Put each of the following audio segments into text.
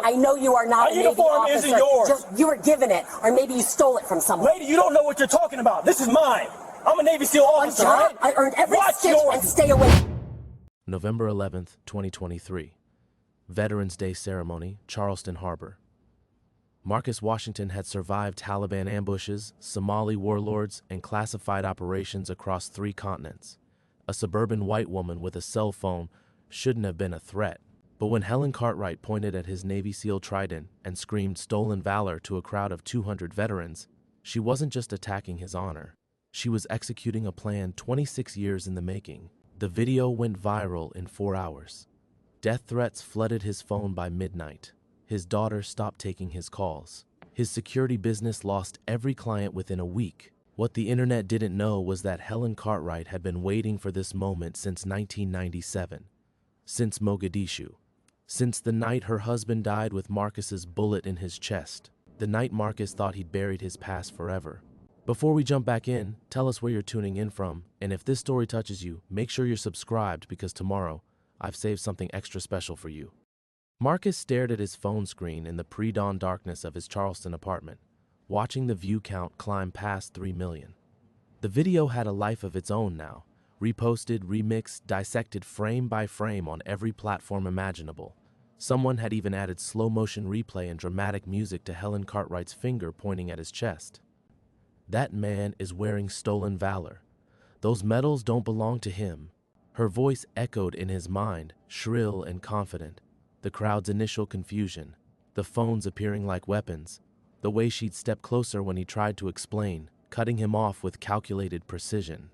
I know you are not My a Navy uniform officer. isn't yours. You were given it, or maybe you stole it from someone. Lady, you don't know what you're talking about. This is mine. I'm a Navy SEAL officer, John, right? I earned every Watch stitch yours. and stay away. November 11th, 2023. Veterans Day Ceremony, Charleston Harbor. Marcus Washington had survived Taliban ambushes, Somali warlords, and classified operations across 3 continents. A suburban white woman with a cell phone shouldn't have been a threat. But when Helen Cartwright pointed at his Navy SEAL trident and screamed stolen valor to a crowd of 200 veterans, she wasn't just attacking his honor. She was executing a plan 26 years in the making. The video went viral in 4 hours. Death threats flooded his phone by midnight. His daughter stopped taking his calls. His security business lost every client within a week. What the internet didn't know was that Helen Cartwright had been waiting for this moment since 1997. Since Mogadishu. Since the night her husband died with Marcus's bullet in his chest. The night Marcus thought he'd buried his past forever. Before we jump back in, tell us where you're tuning in from, and if this story touches you, make sure you're subscribed because tomorrow, I've saved something extra special for you. Marcus stared at his phone screen in the pre-dawn darkness of his Charleston apartment, watching the view count climb past 3 million. The video had a life of its own now, reposted, remixed, dissected frame by frame on every platform imaginable. Someone had even added slow-motion replay and dramatic music to Helen Cartwright's finger pointing at his chest. That man is wearing stolen valor. Those medals don't belong to him. Her voice echoed in his mind, shrill and confident. The crowd's initial confusion, the phones appearing like weapons, the way she'd step closer when he tried to explain, cutting him off with calculated precision.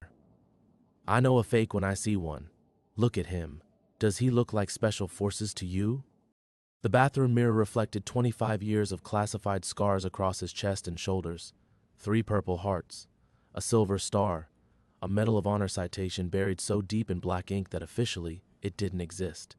I know a fake when I see one. Look at him. Does he look like special forces to you? The bathroom mirror reflected 25 years of classified scars across his chest and shoulders. 3 purple hearts, a silver star, a Medal of Honor citation buried so deep in black ink that officially it didn't exist.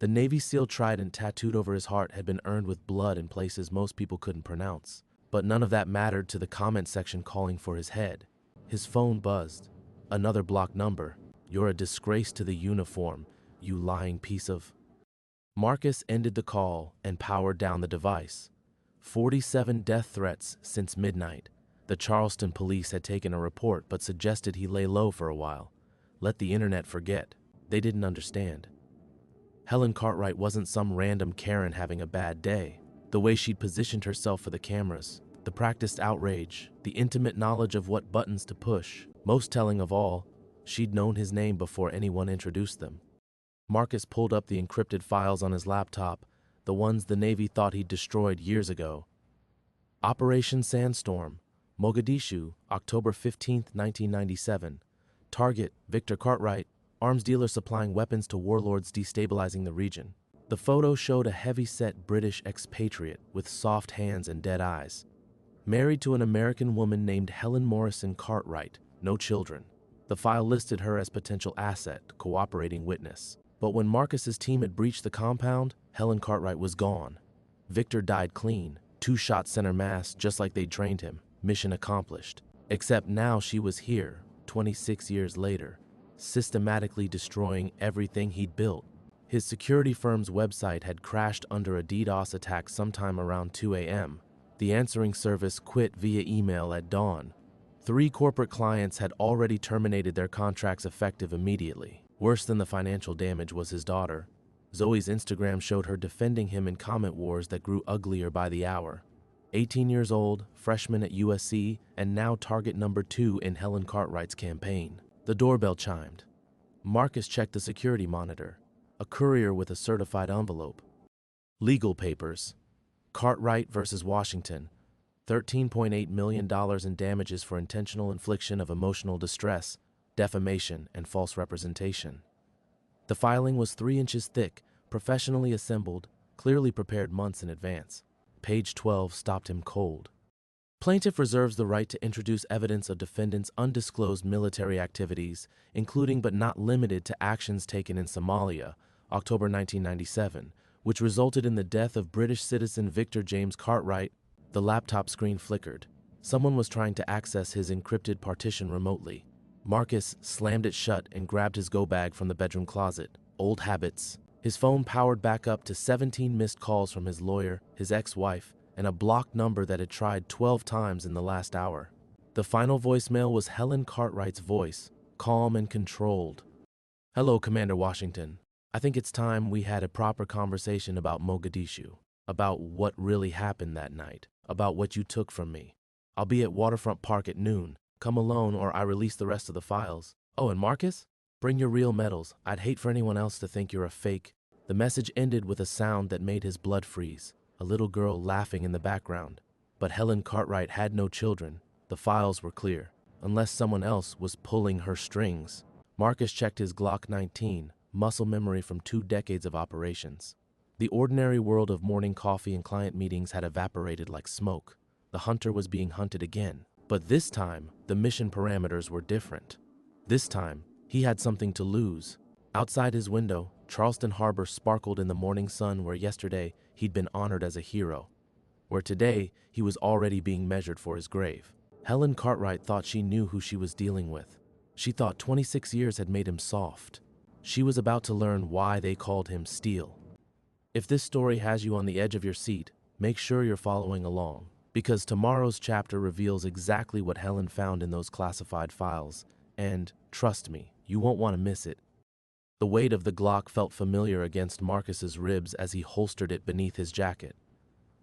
The Navy SEAL trident tattooed over his heart had been earned with blood in places most people couldn't pronounce. But none of that mattered to the comment section calling for his head. His phone buzzed. Another blocked number. You're a disgrace to the uniform, you lying piece of... Marcus ended the call and powered down the device. 47 death threats since midnight. The Charleston police had taken a report but suggested he lay low for a while. Let the internet forget. They didn't understand. Helen Cartwright wasn't some random Karen having a bad day. The way she'd positioned herself for the cameras, the practiced outrage, the intimate knowledge of what buttons to push. Most telling of all, she'd known his name before anyone introduced them. Marcus pulled up the encrypted files on his laptop, the ones the Navy thought he'd destroyed years ago. Operation Sandstorm, Mogadishu, October 15, 1997. Target, Victor Cartwright, arms dealer supplying weapons to warlords destabilizing the region. The photo showed a heavy-set British expatriate with soft hands and dead eyes. Married to an American woman named Helen Morrison Cartwright, no children. The file listed her as potential asset, cooperating witness. But when Marcus's team had breached the compound, Helen Cartwright was gone. Victor died clean, 2 shots center mass just like they'd trained him. Mission accomplished. Except now she was here, 26 years later, systematically destroying everything he'd built. His security firm's website had crashed under a DDoS attack sometime around 2 a.m. The answering service quit via email at dawn. 3 corporate clients had already terminated their contracts effective immediately. Worse than the financial damage was his daughter. Zoe's Instagram showed her defending him in comment wars that grew uglier by the hour. 18 years old, freshman at USC, and now target number 2 in Helen Cartwright's campaign. The doorbell chimed. Marcus checked the security monitor. A courier with a certified envelope. Legal papers. Cartwright versus Washington. $13.8 million in damages for intentional infliction of emotional distress, defamation, and false representation. The filing was 3 inches thick, professionally assembled, clearly prepared months in advance. Page 12 stopped him cold. Plaintiff reserves the right to introduce evidence of defendant's undisclosed military activities, including but not limited to actions taken in Somalia, October 1997, which resulted in the death of British citizen Victor James Cartwright. The laptop screen flickered. Someone was trying to access his encrypted partition remotely. Marcus slammed it shut and grabbed his go bag from the bedroom closet. Old habits. His phone powered back up to 17 missed calls from his lawyer, his ex-wife, and a blocked number that had tried 12 times in the last hour. The final voicemail was Helen Cartwright's voice, calm and controlled. "Hello, Commander Washington. I think it's time we had a proper conversation about Mogadishu, about what really happened that night, about what you took from me. I'll be at Waterfront Park at noon. Come alone or I release the rest of the files. Oh, and Marcus? Bring your real medals. I'd hate for anyone else to think you're a fake." The message ended with a sound that made his blood freeze, a little girl laughing in the background. But Helen Cartwright had no children. The files were clear, unless someone else was pulling her strings. Marcus checked his Glock 19, muscle memory from 2 decades of operations. The ordinary world of morning coffee and client meetings had evaporated like smoke. The hunter was being hunted again. But this time, the mission parameters were different. This time, he had something to lose. Outside his window, Charleston Harbor sparkled in the morning sun where yesterday he'd been honored as a hero, where today he was already being measured for his grave. Helen Cartwright thought she knew who she was dealing with. She thought 26 years had made him soft. She was about to learn why they called him Steel. If this story has you on the edge of your seat, make sure you're following along, because tomorrow's chapter reveals exactly what Helen found in those classified files, and, trust me, you won't want to miss it. The weight of the Glock felt familiar against Marcus's ribs as he holstered it beneath his jacket.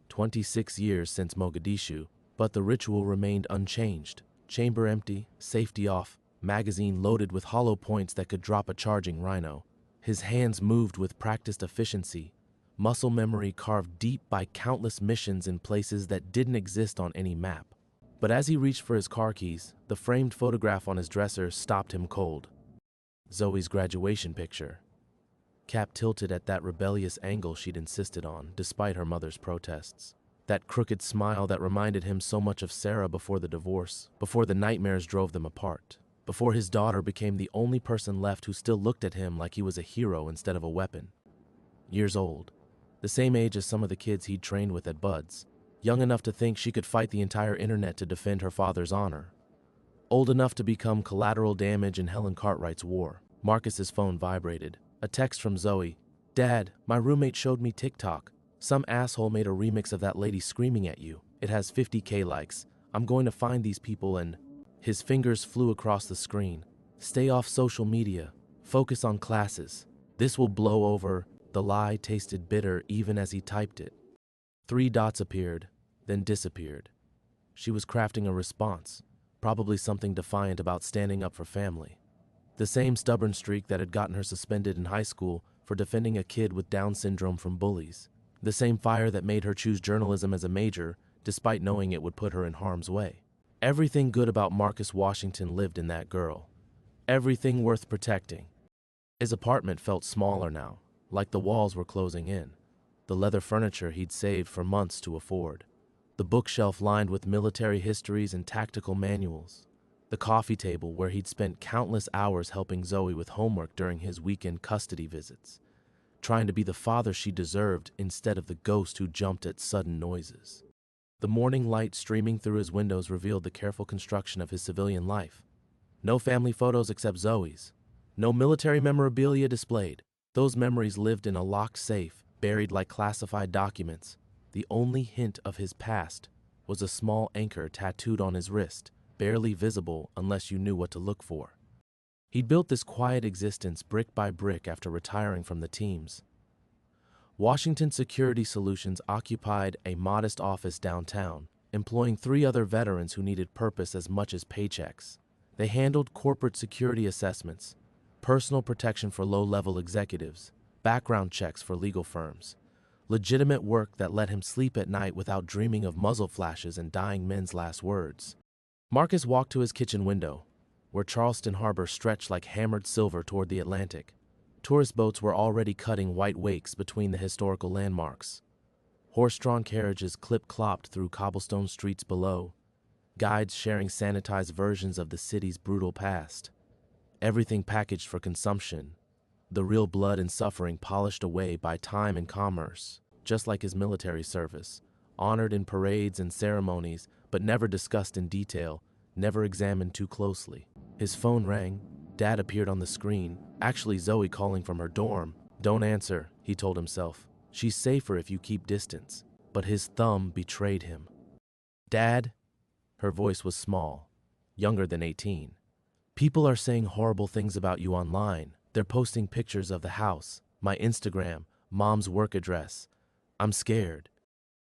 26 years since Mogadishu, but the ritual remained unchanged. Chamber empty, safety off, magazine loaded with hollow points that could drop a charging rhino. His hands moved with practiced efficiency, muscle memory carved deep by countless missions in places that didn't exist on any map. But as he reached for his car keys, the framed photograph on his dresser stopped him cold. Zoe's graduation picture. Cap tilted at that rebellious angle she'd insisted on, despite her mother's protests. That crooked smile that reminded him so much of Sarah before the divorce, before the nightmares drove them apart, before his daughter became the only person left who still looked at him like he was a hero instead of a weapon. Years old, the same age as some of the kids he'd trained with at Bud's, young enough to think she could fight the entire internet to defend her father's honor. Old enough to become collateral damage in Helen Cartwright's war. Marcus's phone vibrated. A text from Zoe. "Dad, my roommate showed me TikTok. Some asshole made a remix of that lady screaming at you. It has 50K likes. I'm going to find these people and..." His fingers flew across the screen. "Stay off social media. Focus on classes. This will blow over." The lie tasted bitter even as he typed it. 3 dots appeared, then disappeared. She was crafting a response. Probably something defiant about standing up for family. The same stubborn streak that had gotten her suspended in high school for defending a kid with Down syndrome from bullies. The same fire that made her choose journalism as a major, despite knowing it would put her in harm's way. Everything good about Marcus Washington lived in that girl. Everything worth protecting. His apartment felt smaller now, like the walls were closing in. The leather furniture he'd saved for months to afford. The bookshelf lined with military histories and tactical manuals. The coffee table where he'd spent countless hours helping Zoe with homework during his weekend custody visits, trying to be the father she deserved instead of the ghost who jumped at sudden noises. The morning light streaming through his windows revealed the careful construction of his civilian life. No family photos except Zoe's. No military memorabilia displayed. Those memories lived in a locked safe, buried like classified documents. The only hint of his past was a small anchor tattooed on his wrist, barely visible unless you knew what to look for. He'd built this quiet existence brick by brick after retiring from the teams. Washington Security Solutions occupied a modest office downtown, employing 3 other veterans who needed purpose as much as paychecks. They handled corporate security assessments, personal protection for low-level executives, background checks for legal firms. Legitimate work that let him sleep at night without dreaming of muzzle flashes and dying men's last words. Marcus walked to his kitchen window, where Charleston Harbor stretched like hammered silver toward the Atlantic. Tourist boats were already cutting white wakes between the historical landmarks. Horse-drawn carriages clip-clopped through cobblestone streets below, guides sharing sanitized versions of the city's brutal past. Everything packaged for consumption, the real blood and suffering polished away by time and commerce, just like his military service, honored in parades and ceremonies, but never discussed in detail, never examined too closely. His phone rang. Dad appeared on the screen, actually Zoe calling from her dorm. Don't answer, he told himself. She's safer if you keep distance. But his thumb betrayed him. Dad? Her voice was small, younger than 18. People are saying horrible things about you online. They're posting pictures of the house, my Instagram, Mom's work address. I'm scared.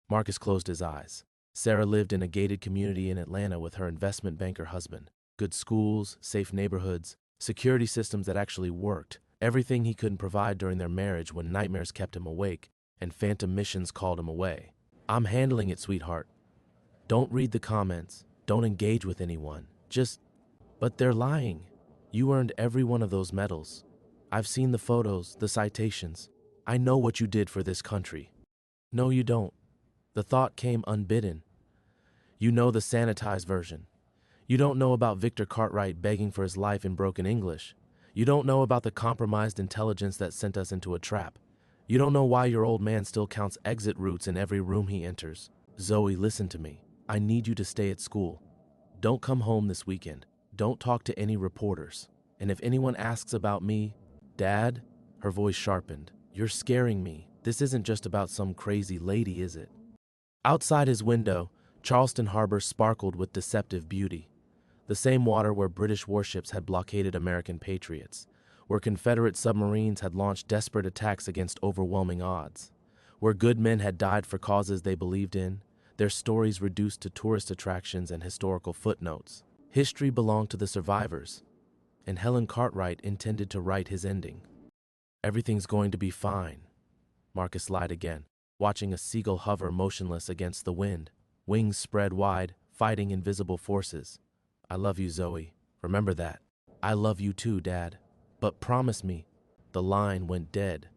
Marcus closed his eyes. Sarah lived in a gated community in Atlanta with her investment banker husband. Good schools, safe neighborhoods, security systems that actually worked. Everything he couldn't provide during their marriage when nightmares kept him awake and phantom missions called him away. I'm handling it, sweetheart. Don't read the comments. Don't engage with anyone. But they're lying. You earned every one of those medals. I've seen the photos, the citations. I know what you did for this country. No, you don't. The thought came unbidden. You know the sanitized version. You don't know about Victor Cartwright begging for his life in broken English. You don't know about the compromised intelligence that sent us into a trap. You don't know why your old man still counts exit routes in every room he enters. Zoe, listen to me. I need you to stay at school. Don't come home this weekend. Don't talk to any reporters. And if anyone asks about me, Dad, her voice sharpened, you're scaring me. This isn't just about some crazy lady, is it? Outside his window, Charleston Harbor sparkled with deceptive beauty. The same water where British warships had blockaded American patriots, where Confederate submarines had launched desperate attacks against overwhelming odds, where good men had died for causes they believed in, their stories reduced to tourist attractions and historical footnotes. History belonged to the survivors, and Helen Cartwright intended to write his ending. Everything's going to be fine, Marcus lied again, watching a seagull hover motionless against the wind, wings spread wide, fighting invisible forces. I love you, Zoe. Remember that. I love you too, Dad. But promise me. The line went dead.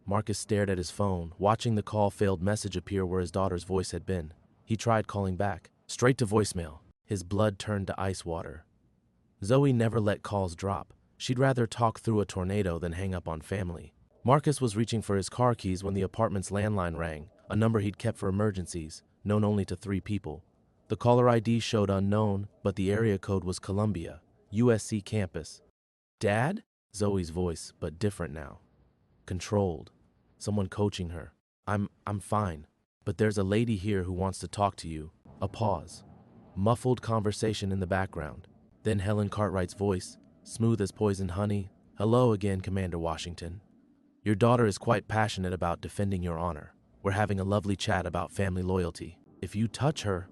Marcus stared at his phone, watching the call-failed message appear where his daughter's voice had been. He tried calling back, straight to voicemail. His blood turned to ice water. Zoe never let calls drop. She'd rather talk through a tornado than hang up on family. Marcus was reaching for his car keys when the apartment's landline rang, a number he'd kept for emergencies, known only to 3 people. The caller ID showed unknown, but the area code was Columbia, USC campus. Dad? Zoe's voice, but different now. Controlled. Someone coaching her. I'm fine, but there's a lady here who wants to talk to you. A pause. Muffled conversation in the background. Then Helen Cartwright's voice, smooth as poisoned honey. Hello again, Commander Washington. Your daughter is quite passionate about defending your honor. We're having a lovely chat about family loyalty. If you touch her...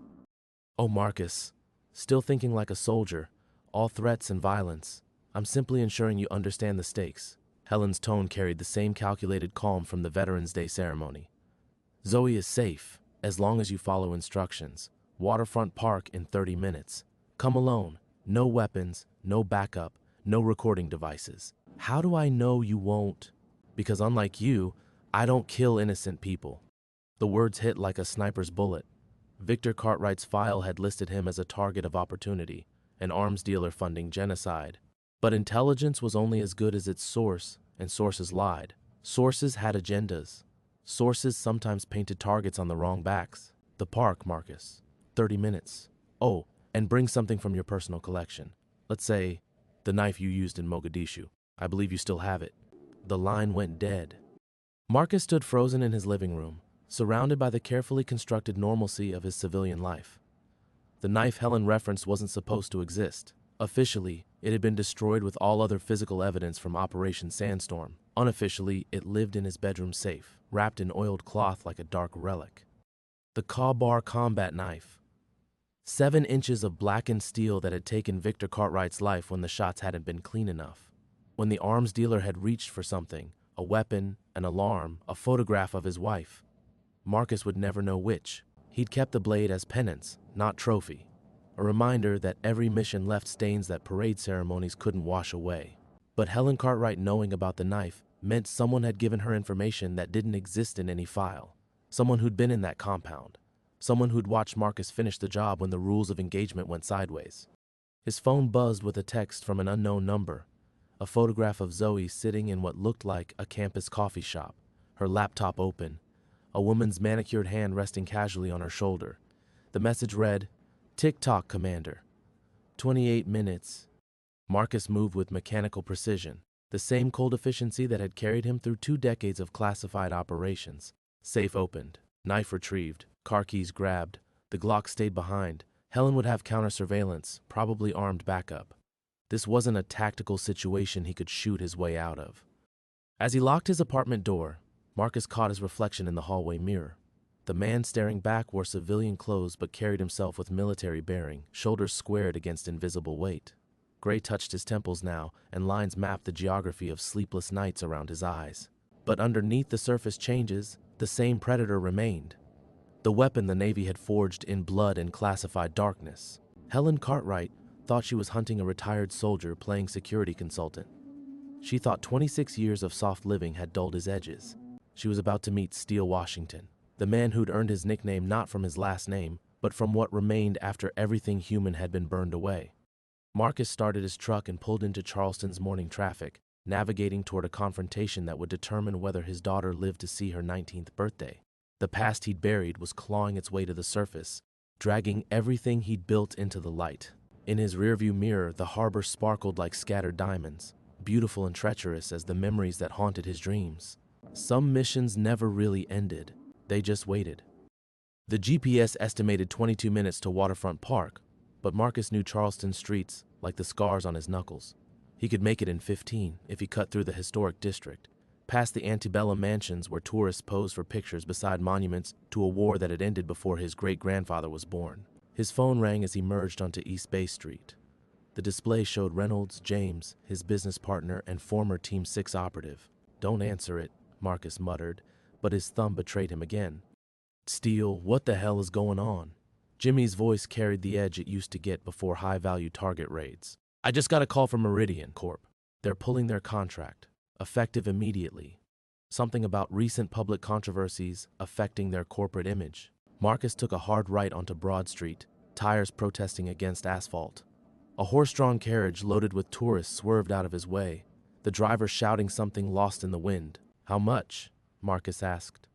Oh, Marcus, still thinking like a soldier, all threats and violence. I'm simply ensuring you understand the stakes. Helen's tone carried the same calculated calm from the Veterans Day ceremony. Zoe is safe, as long as you follow instructions. Waterfront Park in 30 minutes. Come alone. No weapons, no backup, no recording devices. How do I know you won't? Because unlike you, I don't kill innocent people. The words hit like a sniper's bullet. Victor Cartwright's file had listed him as a target of opportunity, an arms dealer funding genocide. But intelligence was only as good as its source, and sources lied. Sources had agendas. Sources sometimes painted targets on the wrong backs. The park, Marcus. 30 minutes. Oh, and bring something from your personal collection. Let's say, the knife you used in Mogadishu. I believe you still have it. The line went dead. Marcus stood frozen in his living room, surrounded by the carefully constructed normalcy of his civilian life. The knife Helen referenced wasn't supposed to exist. Officially, it had been destroyed with all other physical evidence from Operation Sandstorm. Unofficially, it lived in his bedroom safe, wrapped in oiled cloth like a dark relic. The Ka-Bar combat knife. 7 inches of blackened steel that had taken Victor Cartwright's life when the shots hadn't been clean enough. When the arms dealer had reached for something, a weapon, an alarm, a photograph of his wife. Marcus would never know which. He'd kept the blade as penance, not trophy. A reminder that every mission left stains that parade ceremonies couldn't wash away. But Helen Cartwright knowing about the knife meant someone had given her information that didn't exist in any file. Someone who'd been in that compound. Someone who'd watched Marcus finish the job when the rules of engagement went sideways. His phone buzzed with a text from an unknown number. A photograph of Zoe sitting in what looked like a campus coffee shop, her laptop open, a woman's manicured hand resting casually on her shoulder. The message read, "Tick-tock, Commander. 28 minutes. Marcus moved with mechanical precision, The same cold efficiency that had carried him through 2 decades of classified operations. Safe opened, knife retrieved, car keys grabbed, the Glock stayed behind. Helen would have counter-surveillance, probably armed backup. This wasn't a tactical situation he could shoot his way out of. As he locked his apartment door, Marcus caught his reflection in the hallway mirror. The man staring back wore civilian clothes but carried himself with military bearing, shoulders squared against invisible weight. Gray touched his temples now, and lines mapped the geography of sleepless nights around his eyes. But underneath the surface changes, the same predator remained. The weapon the Navy had forged in blood and classified darkness. Helen Cartwright thought she was hunting a retired soldier playing security consultant. She thought 26 years of soft living had dulled his edges. She was about to meet Steele Washington, the man who'd earned his nickname not from his last name, but from what remained after everything human had been burned away. Marcus started his truck and pulled into Charleston's morning traffic, navigating toward a confrontation that would determine whether his daughter lived to see her 19th birthday. The past he'd buried was clawing its way to the surface, dragging everything he'd built into the light. In his rearview mirror, the harbor sparkled like scattered diamonds, beautiful and treacherous as the memories that haunted his dreams. Some missions never really ended, they just waited. The GPS estimated 22 minutes to Waterfront Park, but Marcus knew Charleston streets like the scars on his knuckles. He could make it in 15 if he cut through the historic district, past the antebellum mansions where tourists posed for pictures beside monuments to a war that had ended before his great-grandfather was born. His phone rang as he merged onto East Bay Street. The display showed Reynolds James, his business partner and former Team 6 operative. "Don't answer it," Marcus muttered, but his thumb betrayed him again. "Steele, what the hell is going on?" Jimmy's voice carried the edge it used to get before high-value target raids. "I just got a call from Meridian Corp. They're pulling their contract, effective immediately. Something about recent public controversies affecting their corporate image." Marcus took a hard right onto Broad Street, tires protesting against asphalt. A horse-drawn carriage loaded with tourists swerved out of his way, the driver shouting something lost in the wind. "How much?" Marcus asked.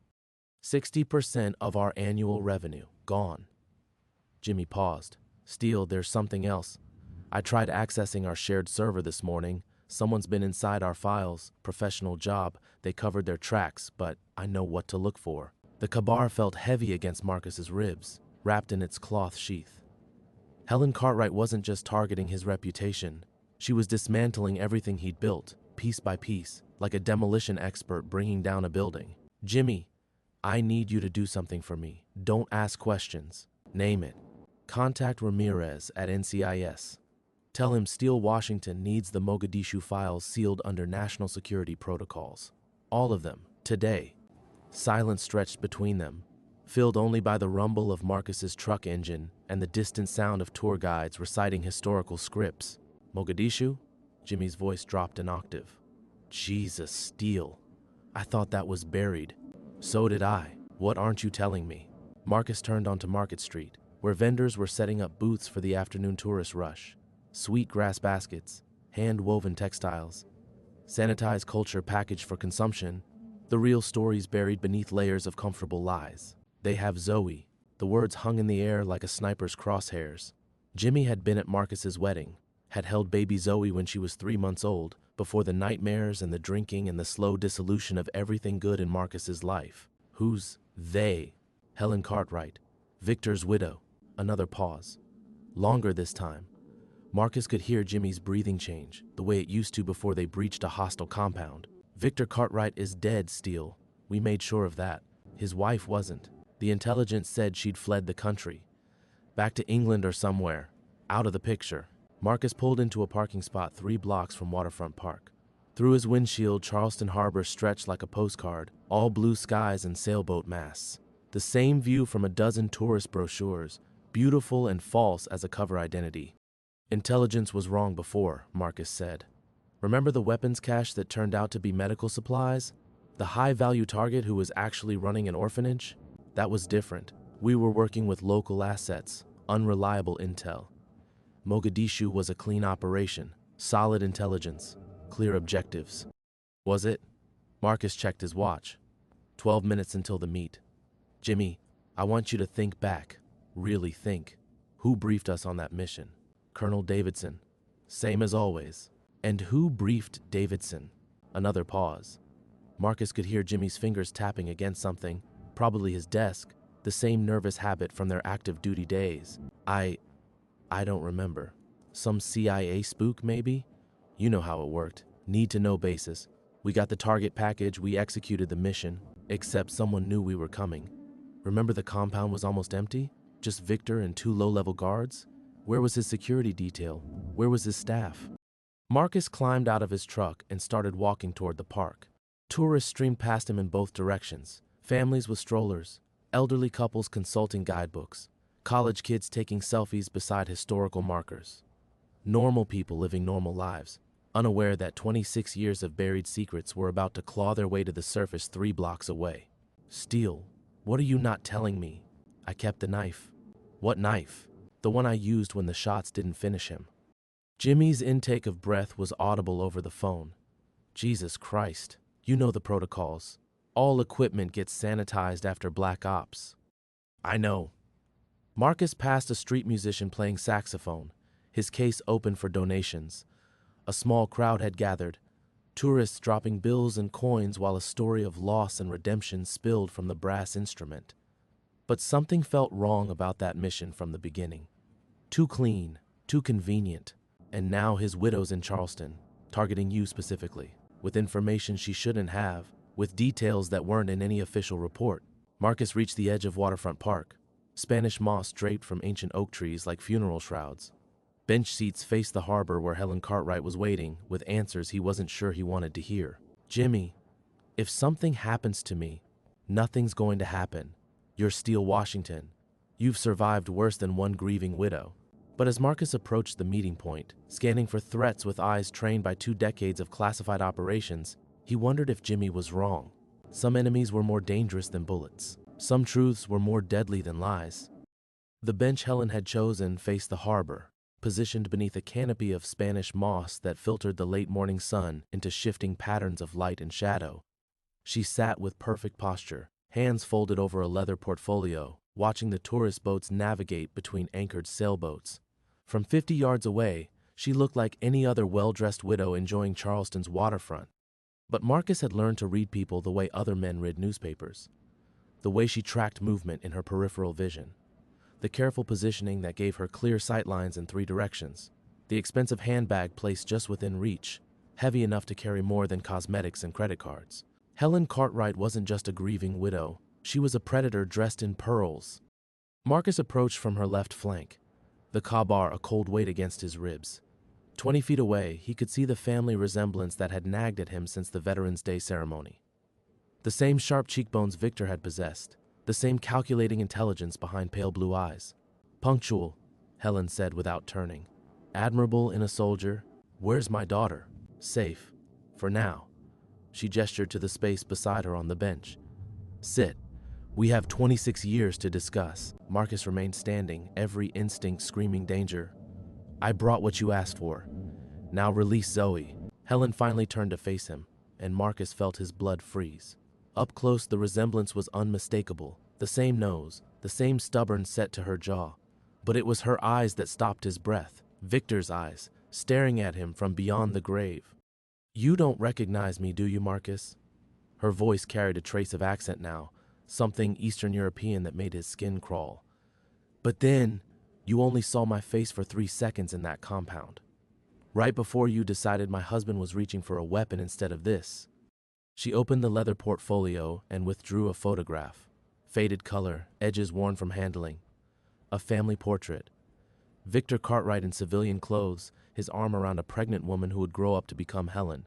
60% of our annual revenue, gone." Jimmy paused. "Steele, there's something else. I tried accessing our shared server this morning. Someone's been inside our files, professional job. They covered their tracks, but I know what to look for." The kabar felt heavy against Marcus's ribs, wrapped in its cloth sheath. Helen Cartwright wasn't just targeting his reputation. She was dismantling everything he'd built, piece by piece, like a demolition expert bringing down a building. "Jimmy, I need you to do something for me. Don't ask questions. Name it. Contact Ramirez at NCIS. Tell him Steele Washington needs the Mogadishu files sealed under national security protocols. All of them, today." Silence stretched between them, filled only by the rumble of Marcus's truck engine and the distant sound of tour guides reciting historical scripts. "Mogadishu?" Jimmy's voice dropped an octave. "Jesus, Steele. I thought that was buried." "So did I. What aren't you telling me?" Marcus turned onto Market Street, where vendors were setting up booths for the afternoon tourist rush. Sweet grass baskets, hand-woven textiles, sanitized culture packaged for consumption, the real stories buried beneath layers of comfortable lies. "They have Zoe." The words hung in the air like a sniper's crosshairs. Jimmy had been at Marcus's wedding, had held baby Zoe when she was 3 months old, before the nightmares and the drinking and the slow dissolution of everything good in Marcus's life. Who's they? Helen Cartwright, Victor's widow. Another pause. Longer this time. Marcus could hear Jimmy's breathing change, the way it used to before they breached a hostile compound. "Victor Cartwright is dead, Steele. We made sure of that. His wife wasn't. The intelligence said she'd fled the country. Back to England or somewhere. Out of the picture." Marcus pulled into a parking spot 3 blocks from Waterfront Park. Through his windshield, Charleston Harbor stretched like a postcard, all blue skies and sailboat masts. The same view from a dozen tourist brochures, beautiful and false as a cover identity. "Intelligence was wrong before," Marcus said. "Remember the weapons cache that turned out to be medical supplies? The high-value target who was actually running an orphanage? That was different. We were working with local assets, unreliable intel. Mogadishu was a clean operation, solid intelligence, clear objectives." "Was it?" Marcus checked his watch. 12 minutes until the meet. "Jimmy, I want you to think back. Really think. Who briefed us on that mission?" "Colonel Davidson. Same as always. And who briefed Davidson? Another pause. Marcus could hear Jimmy's fingers tapping against something, probably his desk, the same nervous habit from their active duty days. I don't remember. Some CIA spook, maybe? You know how it worked. Need-to-know basis. We got the target package, we executed the mission, except someone knew we were coming. Remember the compound was almost empty? Just Victor and 2 low-level guards? Where was his security detail? Where was his staff? Marcus climbed out of his truck and started walking toward the park. Tourists streamed past him in both directions. Families with strollers, elderly couples consulting guidebooks, college kids taking selfies beside historical markers. Normal people living normal lives, unaware that 26 years of buried secrets were about to claw their way to the surface 3 blocks away. Steele, what are you not telling me? I kept the knife. What knife? The one I used when the shots didn't finish him. Jimmy's intake of breath was audible over the phone. Jesus Christ, you know the protocols. All equipment gets sanitized after black ops. I know. Marcus passed a street musician playing saxophone, his case open for donations. A small crowd had gathered, tourists dropping bills and coins while a story of loss and redemption spilled from the brass instrument. But something felt wrong about that mission from the beginning. Too clean, too convenient. And now his widow's in Charleston, targeting you specifically, with information she shouldn't have, with details that weren't in any official report. Marcus reached the edge of Waterfront Park, Spanish moss draped from ancient oak trees like funeral shrouds. Bench seats faced the harbor where Helen Cartwright was waiting, with answers he wasn't sure he wanted to hear. Jimmy, if something happens to me, nothing's going to happen. You're Steele Washington. You've survived worse than one grieving widow. But as Marcus approached the meeting point, scanning for threats with eyes trained by 2 decades of classified operations, he wondered if Jimmy was wrong. Some enemies were more dangerous than bullets. Some truths were more deadly than lies. The bench Helen had chosen faced the harbor, positioned beneath a canopy of Spanish moss that filtered the late morning sun into shifting patterns of light and shadow. She sat with perfect posture, hands folded over a leather portfolio, watching the tourist boats navigate between anchored sailboats. From 50 yards away, she looked like any other well-dressed widow enjoying Charleston's waterfront. But Marcus had learned to read people the way other men read newspapers. The way she tracked movement in her peripheral vision. The careful positioning that gave her clear sightlines in 3 directions. The expensive handbag placed just within reach, heavy enough to carry more than cosmetics and credit cards. Helen Cartwright wasn't just a grieving widow. She was a predator dressed in pearls. Marcus approached from her left flank, the khabar a cold weight against his ribs. 20 feet away, he could see the family resemblance that had nagged at him since the Veterans Day ceremony. The same sharp cheekbones Victor had possessed, the same calculating intelligence behind pale blue eyes. Punctual, Helen said without turning. Admirable in a soldier. Where's my daughter? Safe. For now. She gestured to the space beside her on the bench. Sit. We have 26 years to discuss. Marcus remained standing, every instinct screaming danger. I brought what you asked for. Now release Zoe. Helen finally turned to face him, and Marcus felt his blood freeze. Up close, the resemblance was unmistakable. The same nose, the same stubborn set to her jaw. But it was her eyes that stopped his breath. Victor's eyes, staring at him from beyond the grave. You don't recognize me, do you, Marcus? Her voice carried a trace of accent now, something Eastern European that made his skin crawl. But then, you only saw my face for 3 seconds in that compound. Right before you decided my husband was reaching for a weapon instead of this. She opened the leather portfolio and withdrew a photograph. Faded color, edges worn from handling. A family portrait. Victor Cartwright in civilian clothes, his arm around a pregnant woman who would grow up to become Helen.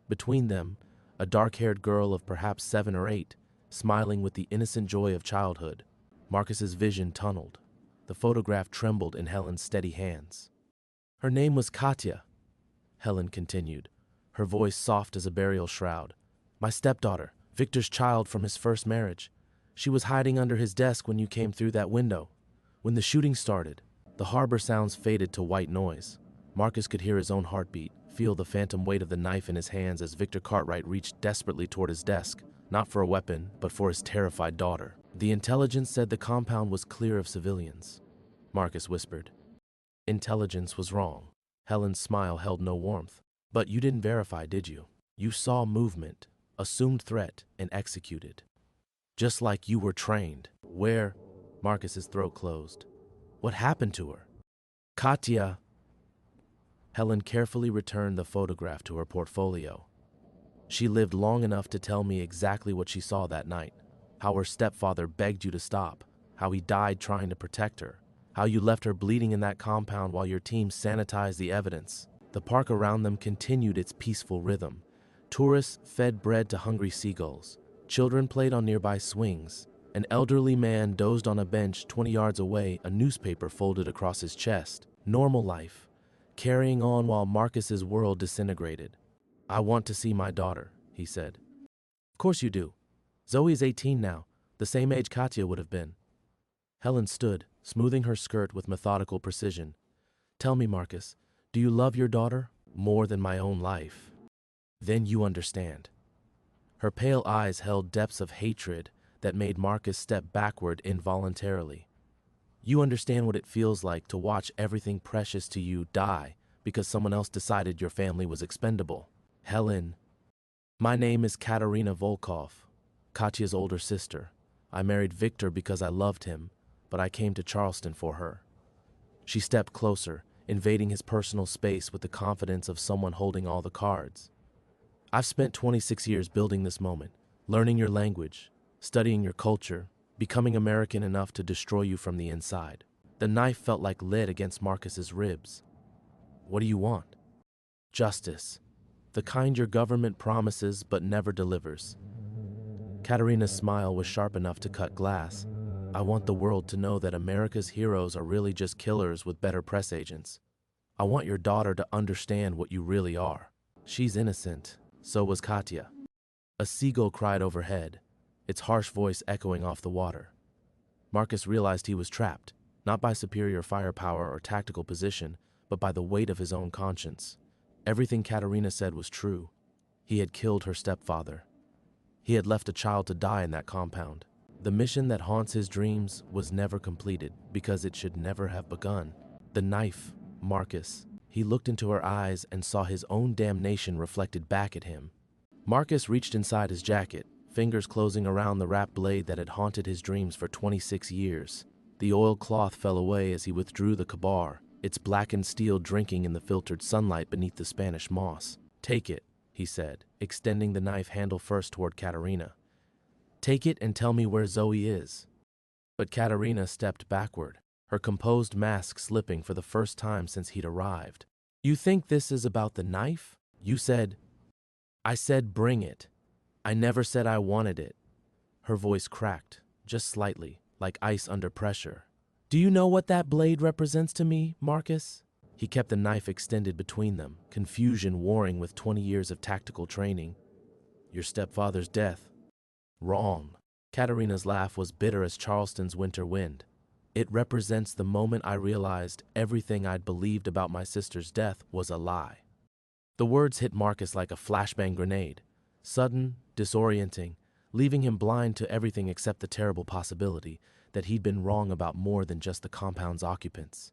Between them, a dark-haired girl of perhaps 7 or 8, smiling with the innocent joy of childhood. Marcus's vision tunneled. The photograph trembled in Helen's steady hands. Her name was Katya, Helen continued, her voice soft as a burial shroud. My stepdaughter, Victor's child from his first marriage. She was hiding under his desk when you came through that window. When the shooting started, the harbor sounds faded to white noise. Marcus could hear his own heartbeat, feel the phantom weight of the knife in his hands as Victor Cartwright reached desperately toward his desk, not for a weapon, but for his terrified daughter. The intelligence said the compound was clear of civilians, Marcus whispered. Intelligence was wrong. Helen's smile held no warmth. But you didn't verify, did you? You saw movement, assumed threat, and executed. Just like you were trained. Where? Marcus's throat closed. What happened to her? Katya. Helen carefully returned the photograph to her portfolio. She lived long enough to tell me exactly what she saw that night. How her stepfather begged you to stop. How he died trying to protect her. How you left her bleeding in that compound while your team sanitized the evidence. The park around them continued its peaceful rhythm. Tourists fed bread to hungry seagulls. Children played on nearby swings. An elderly man dozed on a bench 20 yards away, a newspaper folded across his chest. Normal life, carrying on while Marcus's world disintegrated. I want to see my daughter, he said. Of course you do. Zoe is 18 now, the same age Katya would have been. Helen stood, smoothing her skirt with methodical precision. Tell me, Marcus, do you love your daughter more than my own life? Then you understand. Her pale eyes held depths of hatred that made Marcus step backward involuntarily. You understand what it feels like to watch everything precious to you die because someone else decided your family was expendable. Helen. My name is Katerina Volkov, Katya's older sister. I married Victor because I loved him, but I came to Charleston for her. She stepped closer, invading his personal space with the confidence of someone holding all the cards. I've spent 26 years building this moment, learning your language, studying your culture, becoming American enough to destroy you from the inside. The knife felt like lead against Marcus's ribs. What do you want? Justice. The kind your government promises but never delivers. Katerina's smile was sharp enough to cut glass. I want the world to know that America's heroes are really just killers with better press agents. I want your daughter to understand what you really are. She's innocent. So was Katya. A seagull cried overhead, its harsh voice echoing off the water. Marcus realized he was trapped, not by superior firepower or tactical position, but by the weight of his own conscience. Everything Katerina said was true. He had killed her stepfather. He had left a child to die in that compound. The mission that haunts his dreams was never completed because it should never have begun. The knife, Marcus. He looked into her eyes and saw his own damnation reflected back at him. Marcus reached inside his jacket, fingers closing around the wrapped blade that had haunted his dreams for 26 years. The oiled cloth fell away as he withdrew the kabar, its blackened steel drinking in the filtered sunlight beneath the Spanish moss. Take it, he said, extending the knife handle first toward Katerina. Take it and tell me where Zoe is. But Katerina stepped backward, her composed mask slipping for the first time since he'd arrived. You think this is about the knife? You said. I said bring it. I never said I wanted it. Her voice cracked, just slightly, like ice under pressure. Do you know what that blade represents to me, Marcus? He kept the knife extended between them, confusion warring with 20 years of tactical training. Your stepfather's death. Wrong. Katerina's laugh was bitter as Charleston's winter wind. It represents the moment I realized everything I'd believed about my sister's death was a lie. The words hit Marcus like a flashbang grenade, sudden, disorienting, leaving him blind to everything except the terrible possibility that he'd been wrong about more than just the compound's occupants.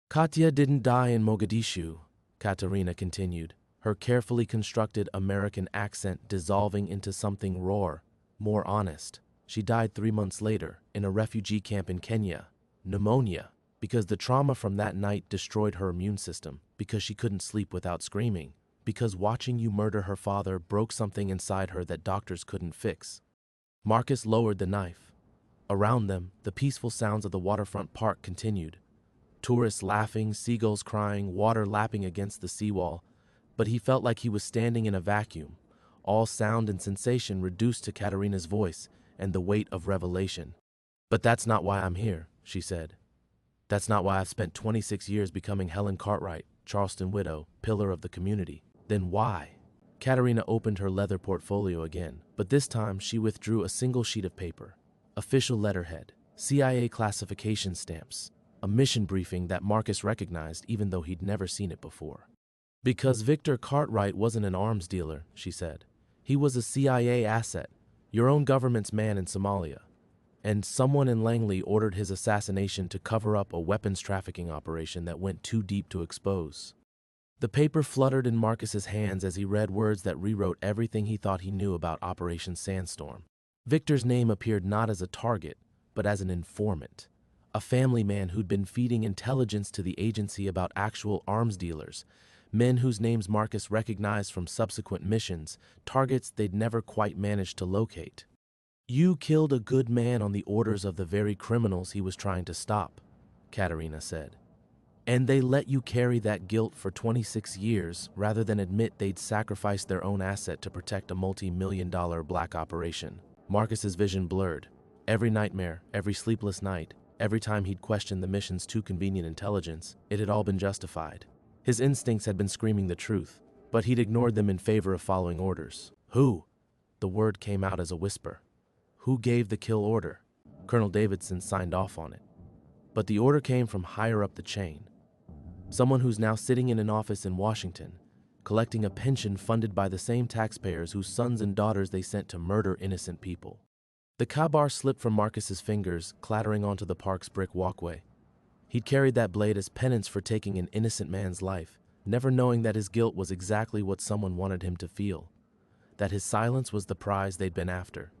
Katya didn't die in Mogadishu, Katerina continued, her carefully constructed American accent dissolving into something raw, more honest. She died 3 months later in a refugee camp in Kenya. Pneumonia, because the trauma from that night destroyed her immune system, because she couldn't sleep without screaming, because watching you murder her father broke something inside her that doctors couldn't fix. Marcus lowered the knife. Around them, the peaceful sounds of the waterfront park continued. Tourists laughing, seagulls crying, water lapping against the seawall, but he felt like he was standing in a vacuum, all sound and sensation reduced to Katerina's voice and the weight of revelation. But that's not why I'm here, she said. That's not why I've spent 26 years becoming Helen Cartwright, Charleston widow, pillar of the community. Then why? Katerina opened her leather portfolio again, but this time she withdrew a single sheet of paper. Official letterhead, CIA classification stamps, a mission briefing that Marcus recognized even though he'd never seen it before. Because Victor Cartwright wasn't an arms dealer, she said. He was a CIA asset, your own government's man in Somalia. And someone in Langley ordered his assassination to cover up a weapons trafficking operation that went too deep to expose. The paper fluttered in Marcus's hands as he read words that rewrote everything he thought he knew about Operation Sandstorm. Victor's name appeared not as a target, but as an informant. A family man who'd been feeding intelligence to the agency about actual arms dealers, men whose names Marcus recognized from subsequent missions, targets they'd never quite managed to locate. "You killed a good man on the orders of the very criminals he was trying to stop," Katerina said. "And they let you carry that guilt for 26 years rather than admit they'd sacrificed their own asset to protect a multi-million-dollar black operation." Marcus's vision blurred. Every nightmare, every sleepless night, every time he'd questioned the mission's too convenient intelligence, it had all been justified. His instincts had been screaming the truth, but he'd ignored them in favor of following orders. "Who?" The word came out as a whisper. "Who gave the kill order?" Colonel Davidson signed off on it. But the order came from higher up the chain. Someone who's now sitting in an office in Washington, collecting a pension funded by the same taxpayers whose sons and daughters they sent to murder innocent people. The kabar slipped from Marcus's fingers, clattering onto the park's brick walkway. He'd carried that blade as penance for taking an innocent man's life, never knowing that his guilt was exactly what someone wanted him to feel, that his silence was the prize they'd been after.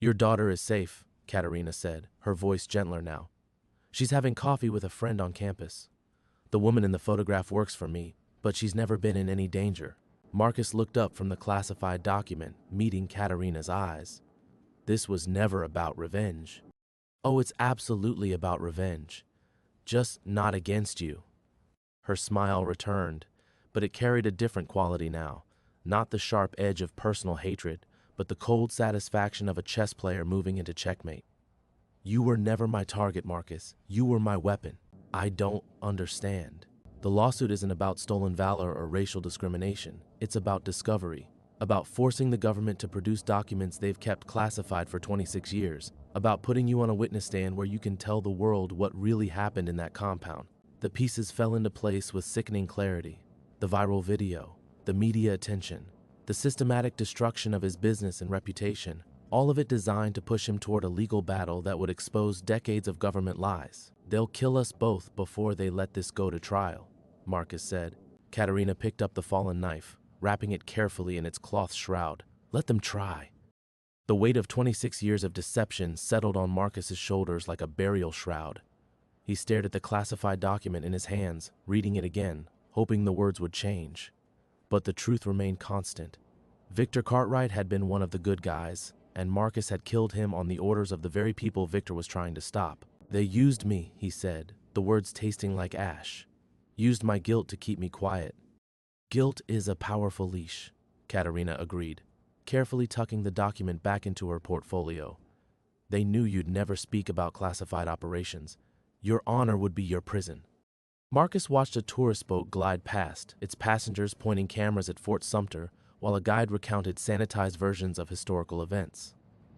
"Your daughter is safe," Katerina said, her voice gentler now. "She's having coffee with a friend on campus. The woman in the photograph works for me, but she's never been in any danger." Marcus looked up from the classified document, meeting Katerina's eyes. This was never about revenge. "Oh, it's absolutely about revenge. Just not against you." Her smile returned, but it carried a different quality now. Not the sharp edge of personal hatred, but the cold satisfaction of a chess player moving into checkmate. "You were never my target, Marcus. You were my weapon." "I don't understand." "The lawsuit isn't about stolen valor or racial discrimination. It's about discovery, about forcing the government to produce documents they've kept classified for 26 years, about putting you on a witness stand where you can tell the world what really happened in that compound." The pieces fell into place with sickening clarity. The viral video, the media attention, the systematic destruction of his business and reputation, all of it designed to push him toward a legal battle that would expose decades of government lies. "They'll kill us both before they let this go to trial," Marcus said. Katerina picked up the fallen knife, wrapping it carefully in its cloth shroud. "Let them try." The weight of 26 years of deception settled on Marcus's shoulders like a burial shroud. He stared at the classified document in his hands, reading it again, hoping the words would change. But the truth remained constant. Victor Cartwright had been one of the good guys, and Marcus had killed him on the orders of the very people Victor was trying to stop. "They used me," he said, the words tasting like ash. "Used my guilt to keep me quiet." "Guilt is a powerful leash," Katerina agreed, carefully tucking the document back into her portfolio. "They knew you'd never speak about classified operations. Your honor would be your prison." Marcus watched a tourist boat glide past, its passengers pointing cameras at Fort Sumter, while a guide recounted sanitized versions of historical events.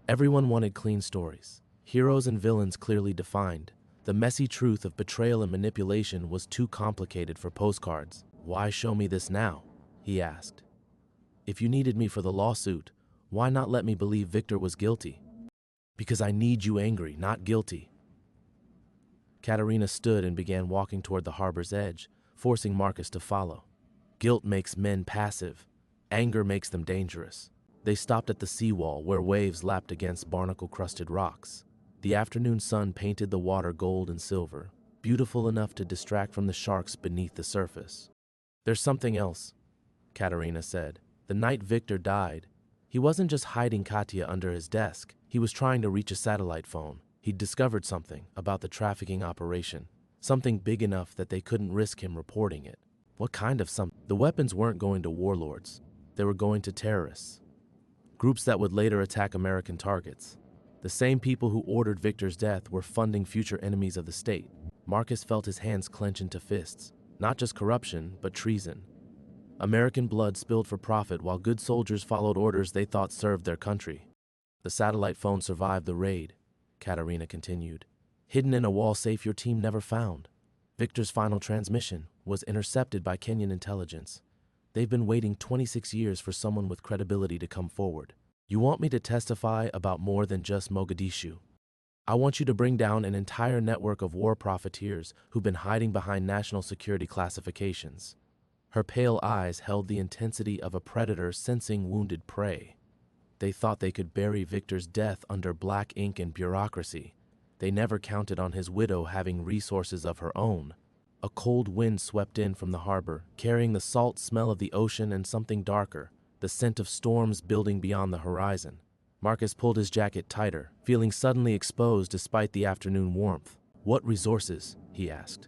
Everyone wanted clean stories, heroes and villains clearly defined. The messy truth of betrayal and manipulation was too complicated for postcards. "Why show me this now?" he asked. "If you needed me for the lawsuit, why not let me believe Victor was guilty?" "Because I need you angry, not guilty." Katerina stood and began walking toward the harbor's edge, forcing Marcus to follow. "Guilt makes men passive. Anger makes them dangerous." They stopped at the seawall where waves lapped against barnacle-crusted rocks. The afternoon sun painted the water gold and silver, beautiful enough to distract from the sharks beneath the surface. "There's something else," Katerina said. "The night Victor died, he wasn't just hiding Katya under his desk. He was trying to reach a satellite phone. He'd discovered something about the trafficking operation, something big enough that they couldn't risk him reporting it." "What kind of something?" "The weapons weren't going to warlords. They were going to terrorists. Groups that would later attack American targets. The same people who ordered Victor's death were funding future enemies of the state." Marcus felt his hands clench into fists. Not just corruption, but treason. American blood spilled for profit while good soldiers followed orders they thought served their country. "The satellite phone survived the raid," Katerina continued. "Hidden in a wall safe your team never found. Victor's final transmission was intercepted by Kenyan intelligence. They've been waiting 26 years for someone with credibility to come forward. You want me to testify about more than just Mogadishu? I want you to bring down an entire network of war profiteers who've been hiding behind national security classifications." Her pale eyes held the intensity of a predator sensing wounded prey. They thought they could bury Victor's death under black ink and bureaucracy. They never counted on his widow having resources of her own. A cold wind swept in from the harbor, carrying the salt smell of the ocean and something darker, the scent of storms building beyond the horizon. Marcus pulled his jacket tighter, feeling suddenly exposed despite the afternoon warmth. "What resources?" he asked.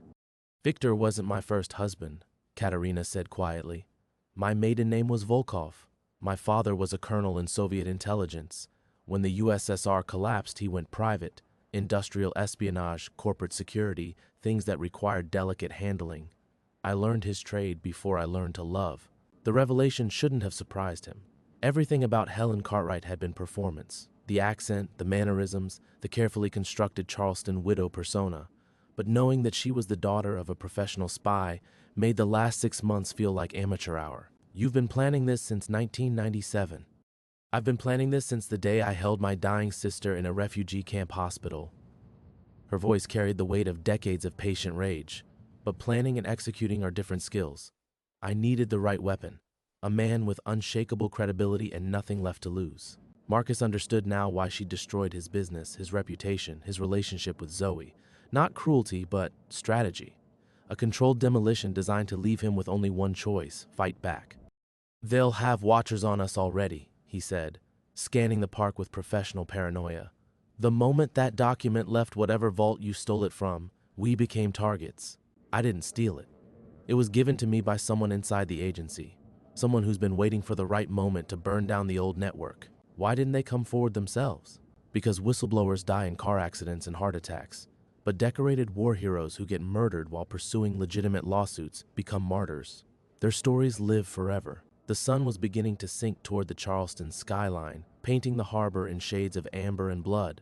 "Victor wasn't my first husband," Katerina said quietly. "My maiden name was Volkov. My father was a colonel in Soviet intelligence. When the USSR collapsed, he went private. Industrial espionage, corporate security, things that required delicate handling. I learned his trade before I learned to love." The revelation shouldn't have surprised him. Everything about Helen Cartwright had been performance. The accent, the mannerisms, the carefully constructed Charleston widow persona. But knowing that she was the daughter of a professional spy made the last 6 months feel like amateur hour. "You've been planning this since 1997. I've been planning this since the day I held my dying sister in a refugee camp hospital." Her voice carried the weight of decades of patient rage. But planning and executing are different skills. I needed the right weapon. A man with unshakable credibility and nothing left to lose. Marcus understood now why she destroyed his business, his reputation, his relationship with Zoe. Not cruelty, but strategy. A controlled demolition designed to leave him with only one choice: fight back. "They'll have watchers on us already," he said, scanning the park with professional paranoia. "The moment that document left whatever vault you stole it from, we became targets. I didn't steal it. It was given to me by someone inside the agency. Someone who's been waiting for the right moment to burn down the old network. Why didn't they come forward themselves? Because whistleblowers die in car accidents and heart attacks. But decorated war heroes who get murdered while pursuing legitimate lawsuits become martyrs. Their stories live forever." The sun was beginning to sink toward the Charleston skyline, painting the harbor in shades of amber and blood.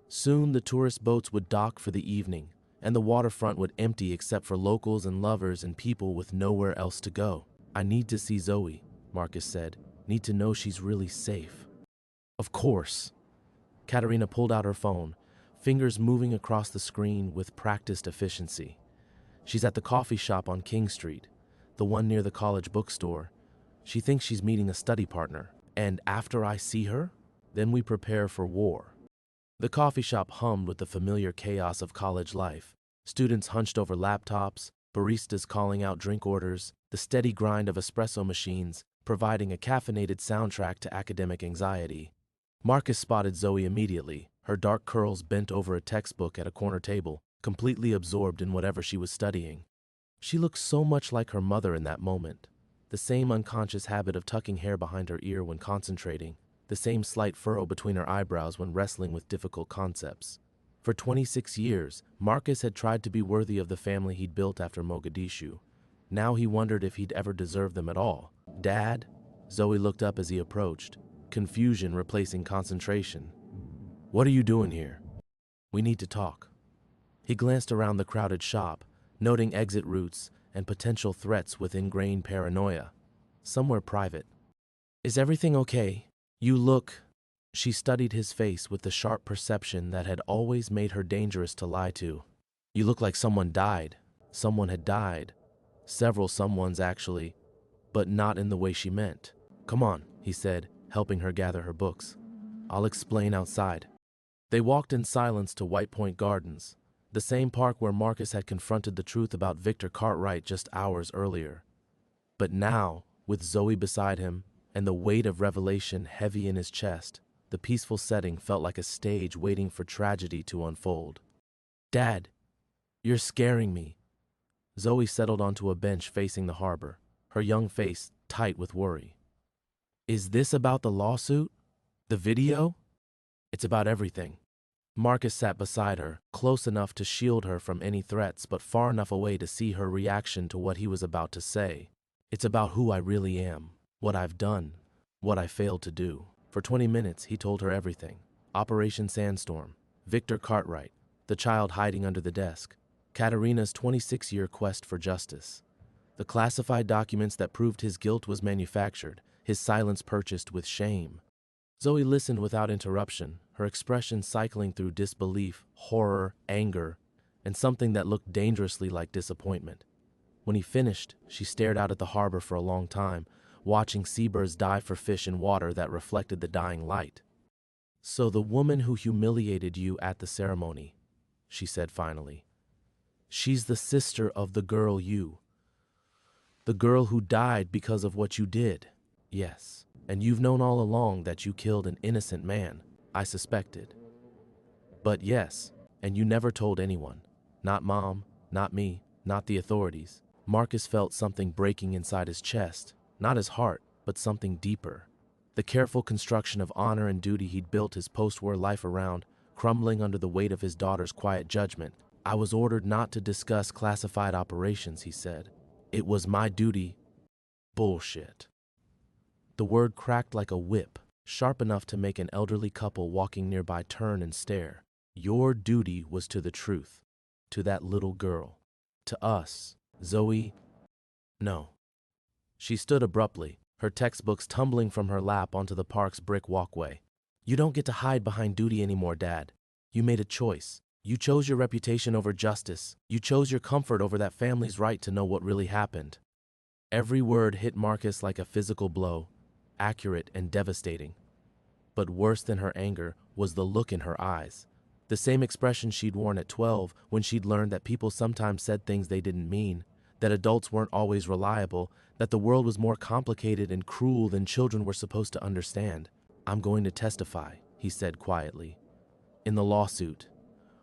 Soon the tourist boats would dock for the evening, and the waterfront would empty except for locals and lovers and people with nowhere else to go. "I need to see Zoe," Marcus said. "Need to know she's really safe." "Of course." Katerina pulled out her phone, fingers moving across the screen with practiced efficiency. "She's at the coffee shop on King Street, the one near the college bookstore. She thinks she's meeting a study partner. And after I see her, then we prepare for war." The coffee shop hummed with the familiar chaos of college life. Students hunched over laptops, baristas calling out drink orders, the steady grind of espresso machines, providing a caffeinated soundtrack to academic anxiety. Marcus spotted Zoe immediately, her dark curls bent over a textbook at a corner table, completely absorbed in whatever she was studying. She looked so much like her mother in that moment. The same unconscious habit of tucking hair behind her ear when concentrating, the same slight furrow between her eyebrows when wrestling with difficult concepts. For 26 years, Marcus had tried to be worthy of the family he'd built after Mogadishu. Now he wondered if he'd ever deserve them at all. "Dad?" Zoe looked up as he approached, confusion replacing concentration. "What are you doing here?" "We need to talk." He glanced around the crowded shop, noting exit routes and potential threats with ingrained paranoia. "Somewhere private." "Is everything okay? You look—" She studied his face with the sharp perception that had always made her dangerous to lie to. "You look like someone died." Someone had died. Several someones, actually, but not in the way she meant. "Come on," he said, helping her gather her books. "I'll explain outside." They walked in silence to White Point Gardens, the same park where Marcus had confronted the truth about Victor Cartwright just hours earlier. But now, with Zoe beside him, and the weight of revelation heavy in his chest, the peaceful setting felt like a stage waiting for tragedy to unfold. "Dad, you're scaring me." Zoe settled onto a bench facing the harbor, her young face tight with worry. "Is this about the lawsuit? The video?" "It's about everything." Marcus sat beside her, close enough to shield her from any threats, but far enough away to see her reaction to what he was about to say. "It's about who I really am, what I've done, what I failed to do." For 20 minutes, he told her everything. Operation Sandstorm, Victor Cartwright, the child hiding under the desk, Katerina's 26-year quest for justice, the classified documents that proved his guilt was manufactured, his silence purchased with shame. Zoe listened without interruption, her expression cycling through disbelief, horror, anger, and something that looked dangerously like disappointment. When he finished, she stared out at the harbor for a long time, watching seabirds dive for fish in water that reflected the dying light. "So the woman who humiliated you at the ceremony," she said finally. "She's the sister of the girl the girl who died because of what you did." "Yes, and you've known all along that you killed an innocent man," I suspected. "But yes, and you never told anyone. Not Mom, not me, not the authorities." Marcus felt something breaking inside his chest, not his heart, but something deeper. The careful construction of honor and duty he'd built his post-war life around, crumbling under the weight of his daughter's quiet judgment. "I was ordered not to discuss classified operations," he said. "It was my duty." Bullshit. The word cracked like a whip, sharp enough to make an elderly couple walking nearby turn and stare. "Your duty was to the truth, to that little girl, to us, Zoe." "No." She stood abruptly, her textbooks tumbling from her lap onto the park's brick walkway. "You don't get to hide behind duty anymore, Dad. You made a choice. You chose your reputation over justice. You chose your comfort over that family's right to know what really happened." Every word hit Marcus like a physical blow, accurate and devastating. But worse than her anger was the look in her eyes. The same expression she'd worn at 12 when she'd learned that people sometimes said things they didn't mean, that adults weren't always reliable, that the world was more complicated and cruel than children were supposed to understand. "I'm going to testify," he said quietly. "In the lawsuit.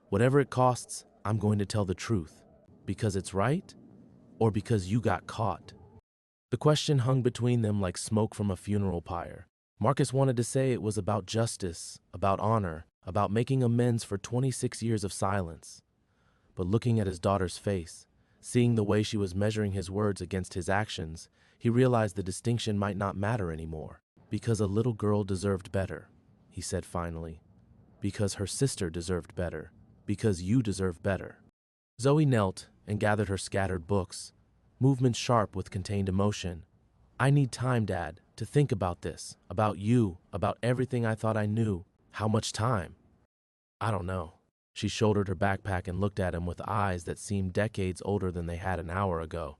Whatever it costs, I'm going to tell the truth. Because it's right? Or because you got caught?" The question hung between them like smoke from a funeral pyre. Marcus wanted to say it was about justice, about honor, about making amends for 26 years of silence. But looking at his daughter's face, seeing the way she was measuring his words against his actions, he realized the distinction might not matter anymore. "Because a little girl deserved better," he said finally. "Because her sister deserved better. Because you deserve better." Zoe knelt and gathered her scattered books, movements sharp with contained emotion. "I need time, Dad, to think about this, about you, about everything I thought I knew." "How much time?" "I don't know." She shouldered her backpack and looked at him with eyes that seemed decades older than they had an hour ago.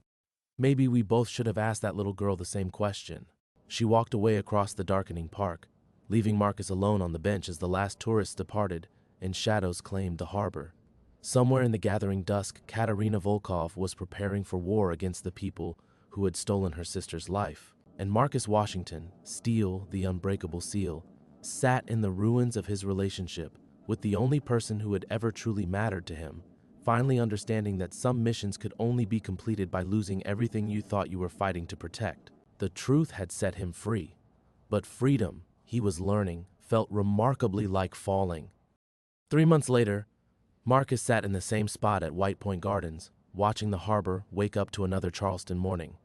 "Maybe we both should have asked that little girl the same question." She walked away across the darkening park, leaving Marcus alone on the bench as the last tourists departed and shadows claimed the harbor. Somewhere in the gathering dusk, Katerina Volkov was preparing for war against the people who had stolen her sister's life. And Marcus Washington, Steel, the unbreakable seal, sat in the ruins of his relationship with the only person who had ever truly mattered to him, finally understanding that some missions could only be completed by losing everything you thought you were fighting to protect. The truth had set him free, but freedom, he was learning, felt remarkably like falling. 3 months later, Marcus sat in the same spot at White Point Gardens, watching the harbor wake up to another Charleston morning.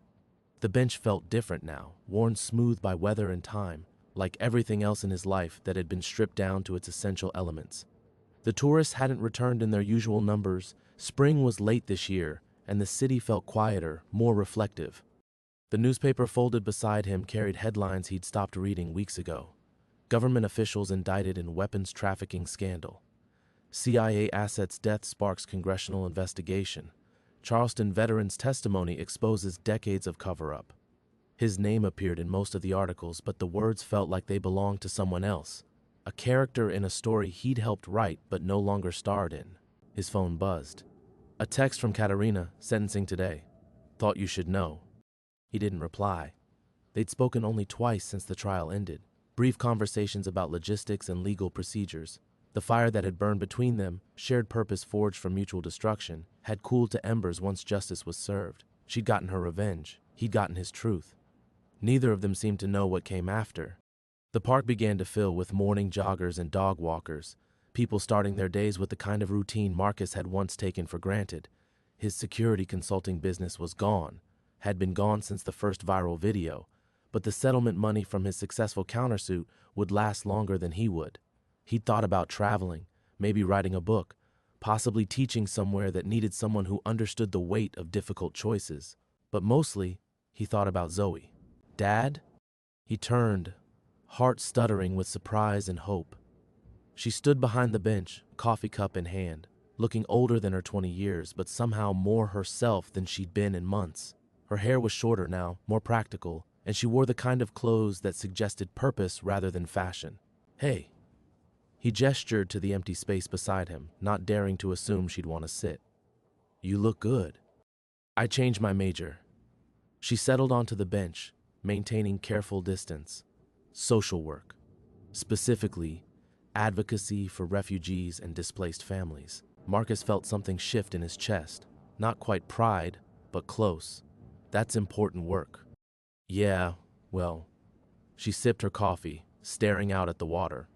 The bench felt different now, worn smooth by weather and time, like everything else in his life that had been stripped down to its essential elements. The tourists hadn't returned in their usual numbers, spring was late this year, and the city felt quieter, more reflective. The newspaper folded beside him carried headlines he'd stopped reading weeks ago. Government officials indicted in weapons trafficking scandal. CIA assets death sparks congressional investigation. Charleston veteran's testimony exposes decades of cover-up. His name appeared in most of the articles, but the words felt like they belonged to someone else, a character in a story he'd helped write but no longer starred in. His phone buzzed. A text from Katerina, sentencing today. "Thought you should know." He didn't reply. They'd spoken only twice since the trial ended, brief conversations about logistics and legal procedures. The fire that had burned between them, shared purpose forged from mutual destruction, had cooled to embers once justice was served. She'd gotten her revenge. He'd gotten his truth. Neither of them seemed to know what came after. The park began to fill with morning joggers and dog walkers, people starting their days with the kind of routine Marcus had once taken for granted. His security consulting business was gone, had been gone since the first viral video, but the settlement money from his successful countersuit would last longer than he would. He'd thought about traveling, maybe writing a book, possibly teaching somewhere that needed someone who understood the weight of difficult choices. But mostly, he thought about Zoe. "Dad?" He turned, heart stuttering with surprise and hope. She stood behind the bench, coffee cup in hand, looking older than her 20 years, but somehow more herself than she'd been in months. Her hair was shorter now, more practical, and she wore the kind of clothes that suggested purpose rather than fashion. "Hey." He gestured to the empty space beside him, not daring to assume she'd want to sit. "You look good." "I changed my major." She settled onto the bench, maintaining careful distance. "Social work. Specifically, advocacy for refugees and displaced families." Marcus felt something shift in his chest. Not quite pride, but close. "That's important work." "Yeah, well." She sipped her coffee, staring out at the water.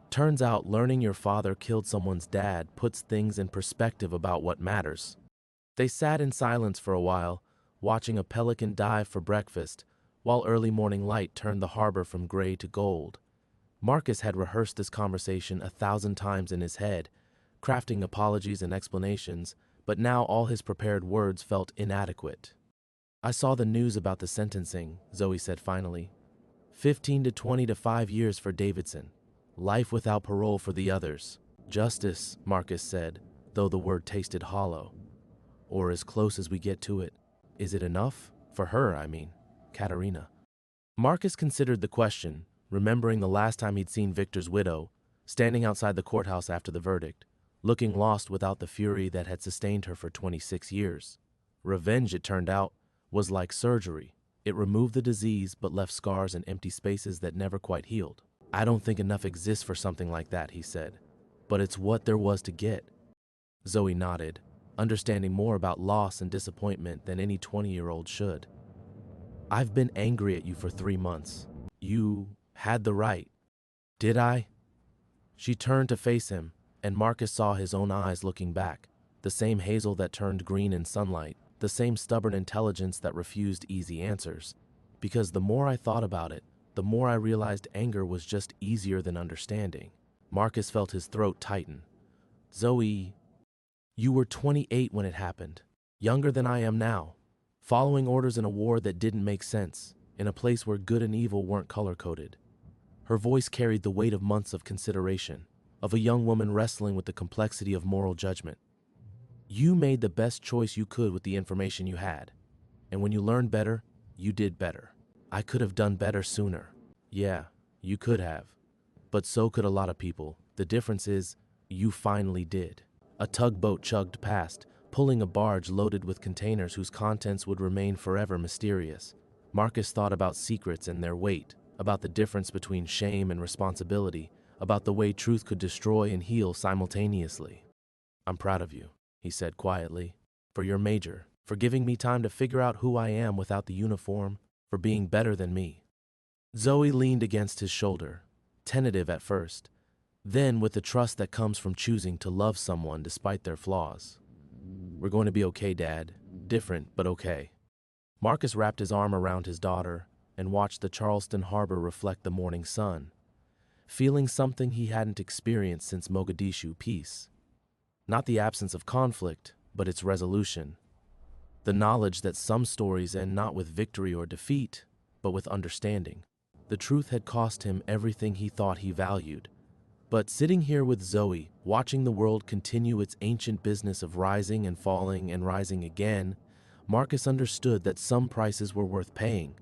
"Turns out learning your father killed someone's dad puts things in perspective about what matters." They sat in silence for a while, watching a pelican dive for breakfast, while early morning light turned the harbor from gray to gold. Marcus had rehearsed this conversation 1,000 times in his head, crafting apologies and explanations, but now all his prepared words felt inadequate. "I saw the news about the sentencing," Zoe said finally. 15 to 20 to 5 years for Davidson. Life without parole for the others. "Justice," Marcus said, though the word tasted hollow. "Or as close as we get to it. Is it enough? For her, I mean. Katerina." Marcus considered the question, remembering the last time he'd seen Victor's widow, standing outside the courthouse after the verdict, looking lost without the fury that had sustained her for 26 years. Revenge, it turned out, was like surgery. It removed the disease but left scars and empty spaces that never quite healed. "I don't think enough exists for something like that," he said. "But it's what there was to get." Zoe nodded, understanding more about loss and disappointment than any 20-year-old should. "I've been angry at you for 3 months. You had the right." "Did I?" She turned to face him, and Marcus saw his own eyes looking back, the same hazel that turned green in sunlight, the same stubborn intelligence that refused easy answers. "Because the more I thought about it, the more I realized anger was just easier than understanding." Marcus felt his throat tighten. "Zoe, you were 28 when it happened, younger than I am now, following orders in a war that didn't make sense, in a place where good and evil weren't color-coded." Her voice carried the weight of months of consideration, of a young woman wrestling with the complexity of moral judgment. "You made the best choice you could with the information you had, and when you learned better, you did better. I could have done better sooner." "Yeah, you could have. But so could a lot of people. The difference is, you finally did." A tugboat chugged past, pulling a barge loaded with containers whose contents would remain forever mysterious. Marcus thought about secrets and their weight, about the difference between shame and responsibility, about the way truth could destroy and heal simultaneously. "I'm proud of you," he said quietly, "for your major, for giving me time to figure out who I am without the uniform, for being better than me." Zoe leaned against his shoulder, tentative at first, then with the trust that comes from choosing to love someone despite their flaws. "We're going to be okay, Dad. Different, but okay." Marcus wrapped his arm around his daughter and watched the Charleston harbor reflect the morning sun, feeling something he hadn't experienced since Mogadishu peace. Not the absence of conflict, but its resolution. The knowledge that some stories end not with victory or defeat, but with understanding. The truth had cost him everything he thought he valued. But sitting here with Zoe, watching the world continue its ancient business of rising and falling and rising again, Marcus understood that some prices were worth paying,